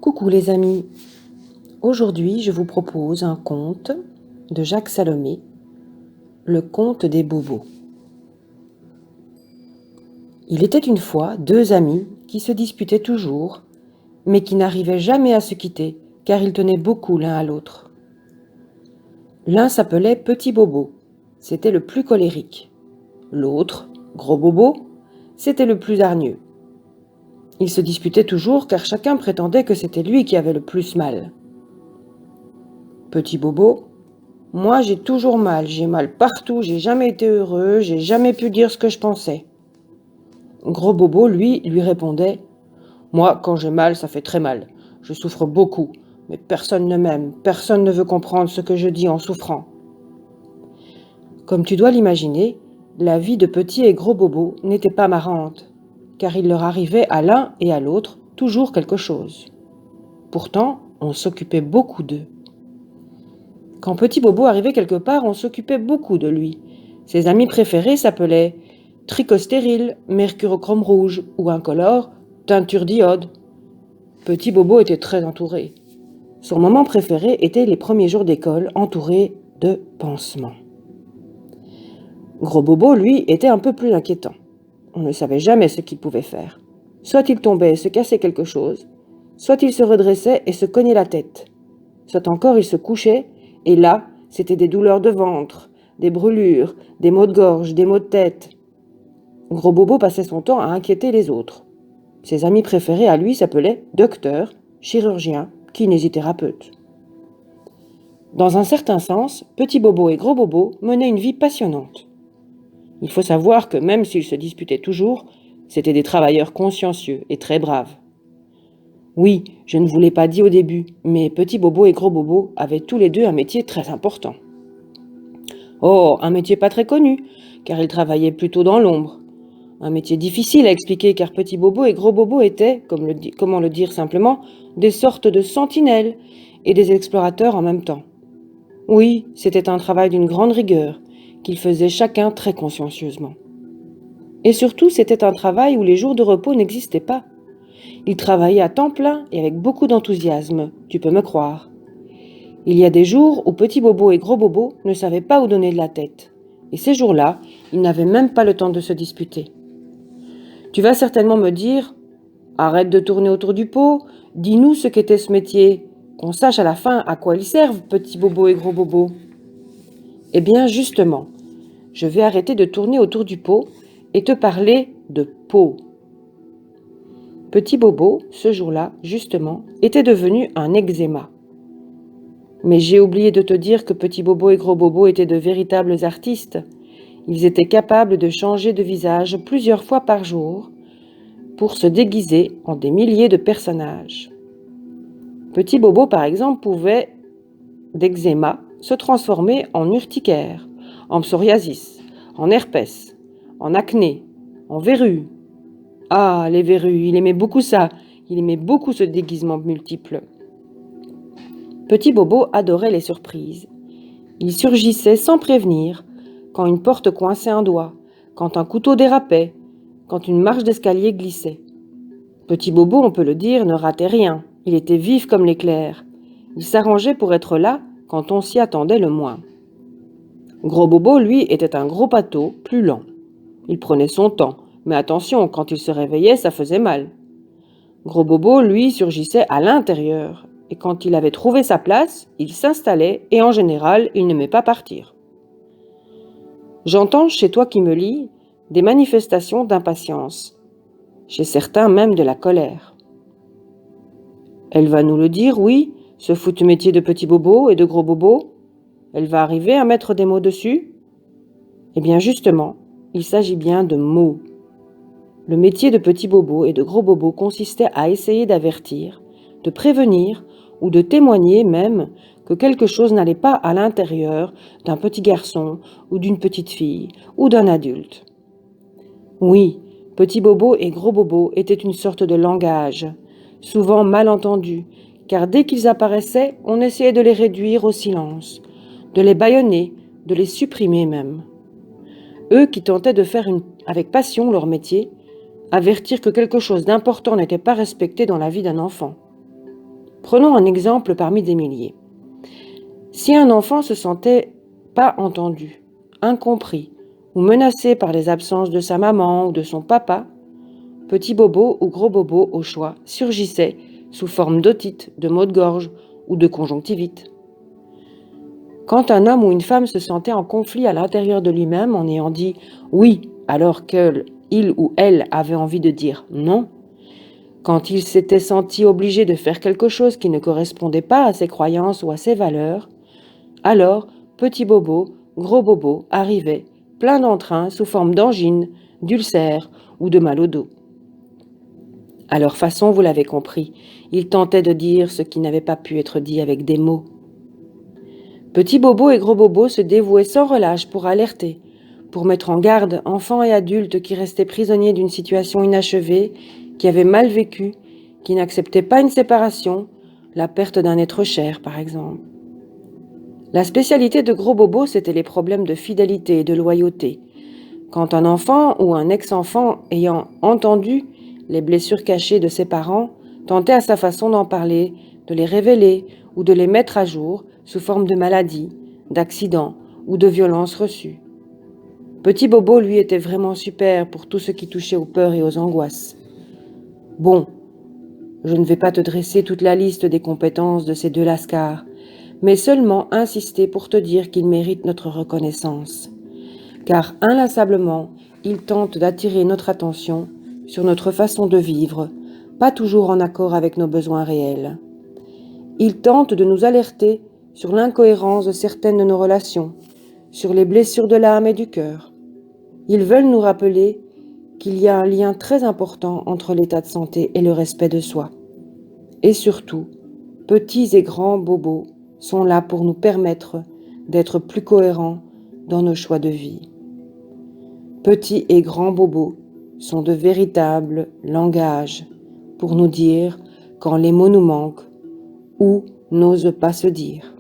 Coucou les amis, aujourd'hui je vous propose un conte de Jacques Salomé, le conte des bobos. Il était une fois deux amis qui se disputaient toujours, mais qui n'arrivaient jamais à se quitter car ils tenaient beaucoup l'un à l'autre. L'un s'appelait Petit Bobo, c'était le plus colérique. L'autre, Gros Bobo, c'était le plus hargneux. Ils se disputaient toujours car chacun prétendait que c'était lui qui avait le plus mal. Petit Bobo: moi, j'ai toujours mal, j'ai mal partout, j'ai jamais été heureux, j'ai jamais pu dire ce que je pensais. Gros Bobo, lui répondait: moi, quand j'ai mal, ça fait très mal. Je souffre beaucoup, mais personne ne m'aime, personne ne veut comprendre ce que je dis en souffrant. Comme tu dois l'imaginer, la vie de Petit et Gros Bobo n'était pas marrante, car il leur arrivait à l'un et à l'autre toujours quelque chose. Pourtant, on s'occupait beaucoup d'eux. Quand Petit Bobo arrivait quelque part, on s'occupait beaucoup de lui. Ses amis préférés s'appelaient Tricostérile, Mercurochrome rouge ou incolore, Teinture d'iode. Petit Bobo était très entouré. Son moment préféré était les premiers jours d'école entourés de pansements. Gros Bobo, lui, était un peu plus inquiétant. On ne savait jamais ce qu'il pouvait faire. Soit il tombait et se cassait quelque chose, soit il se redressait et se cognait la tête. Soit encore il se couchait, et là, c'était des douleurs de ventre, des brûlures, des maux de gorge, des maux de tête. Gros Bobo passait son temps à inquiéter les autres. Ses amis préférés à lui s'appelaient docteur, chirurgien, kinésithérapeute. Dans un certain sens, Petit Bobo et Gros Bobo menaient une vie passionnante. Il faut savoir que même s'ils se disputaient toujours, c'étaient des travailleurs consciencieux et très braves. Oui, je ne vous l'ai pas dit au début, mais Petit Bobo et Gros Bobo avaient tous les deux un métier très important. Oh, un métier pas très connu, car ils travaillaient plutôt dans l'ombre. Un métier difficile à expliquer, car Petit Bobo et Gros Bobo étaient, comment le dire simplement, des sortes de sentinelles et des explorateurs en même temps. Oui, c'était un travail d'une grande rigueur, qu'ils faisaient chacun très consciencieusement. Et surtout, c'était un travail où les jours de repos n'existaient pas. Ils travaillaient à temps plein et avec beaucoup d'enthousiasme, tu peux me croire. Il y a des jours où Petit Bobo et Gros Bobo ne savaient pas où donner de la tête. Et ces jours-là, ils n'avaient même pas le temps de se disputer. Tu vas certainement me dire: arrête de tourner autour du pot, dis-nous ce qu'était ce métier, qu'on sache à la fin à quoi ils servent, Petit Bobo et Gros Bobo. Eh bien, justement, je vais arrêter de tourner autour du pot et te parler de peau. Petit Bobo, ce jour-là, justement, était devenu un eczéma. Mais j'ai oublié de te dire que Petit Bobo et Gros Bobo étaient de véritables artistes. Ils étaient capables de changer de visage plusieurs fois par jour pour se déguiser en des milliers de personnages. Petit Bobo, par exemple, pouvait, d'eczéma, se transformer en urticaire, en psoriasis, en herpès, en acné, en verrue. Ah, les verrues, il aimait beaucoup ça, il aimait beaucoup ce déguisement multiple. Petit Bobo adorait les surprises. Il surgissait sans prévenir, quand une porte coinçait un doigt, quand un couteau dérapait, quand une marche d'escalier glissait. Petit Bobo, on peut le dire, ne ratait rien, il était vif comme l'éclair. Il s'arrangeait pour être là quand on s'y attendait le moins. Gros Bobo, lui, était un gros pâteau, plus lent. Il prenait son temps, mais attention, quand il se réveillait, ça faisait mal. Gros Bobo, lui, surgissait à l'intérieur, et quand il avait trouvé sa place, il s'installait, et en général, il n'aimait pas partir. J'entends, chez toi qui me lis, des manifestations d'impatience, chez certains même de la colère. Elle va nous le dire, oui, ce foutu métier de Petit Bobo et de Gros Bobo. Elle va arriver à mettre des mots dessus? Eh bien justement, il s'agit bien de mots. Le métier de Petit Bobo et de Gros Bobo consistait à essayer d'avertir, de prévenir ou de témoigner même que quelque chose n'allait pas à l'intérieur d'un petit garçon ou d'une petite fille ou d'un adulte. Oui, Petit Bobo et Gros Bobo étaient une sorte de langage, souvent mal entendu, car dès qu'ils apparaissaient, on essayait de les réduire au silence, de les bâillonner, de les supprimer même. Eux qui tentaient de faire avec passion leur métier, avertir que quelque chose d'important n'était pas respecté dans la vie d'un enfant. Prenons un exemple parmi des milliers. Si un enfant se sentait pas entendu, incompris ou menacé par les absences de sa maman ou de son papa, petit bobo ou gros bobo au choix surgissait sous forme d'otite, de maux de gorge ou de conjonctivite. Quand un homme ou une femme se sentait en conflit à l'intérieur de lui-même en ayant dit « oui » alors qu'il ou elle avait envie de dire « non », quand il s'était senti obligé de faire quelque chose qui ne correspondait pas à ses croyances ou à ses valeurs, alors petit bobo, gros bobo arrivait, plein d'entrain sous forme d'angine, d'ulcère ou de mal au dos. À leur façon, vous l'avez compris, ils tentaient de dire ce qui n'avait pas pu être dit avec des mots. Petit bobo et gros bobo se dévouaient sans relâche pour alerter, pour mettre en garde enfants et adultes qui restaient prisonniers d'une situation inachevée, qui avaient mal vécu, qui n'acceptaient pas une séparation, la perte d'un être cher par exemple. La spécialité de gros bobo, c'était les problèmes de fidélité et de loyauté. Quand un enfant ou un ex-enfant ayant entendu les blessures cachées de ses parents tentait à sa façon d'en parler, de les révéler ou de les mettre à jour sous forme de maladies, d'accidents ou de violences reçues. Petit bobo, lui, était vraiment super pour tout ce qui touchait aux peurs et aux angoisses. Bon, je ne vais pas te dresser toute la liste des compétences de ces deux lascars, mais seulement insister pour te dire qu'ils méritent notre reconnaissance. Car inlassablement, ils tentent d'attirer notre attention sur notre façon de vivre, pas toujours en accord avec nos besoins réels. Ils tentent de nous alerter sur l'incohérence de certaines de nos relations, sur les blessures de l'âme et du cœur. Ils veulent nous rappeler qu'il y a un lien très important entre l'état de santé et le respect de soi. Et surtout, petits et grands bobos sont là pour nous permettre d'être plus cohérents dans nos choix de vie. Petits et grands bobos sont de véritables langages pour nous dire quand les mots nous manquent ou n'osent pas se dire.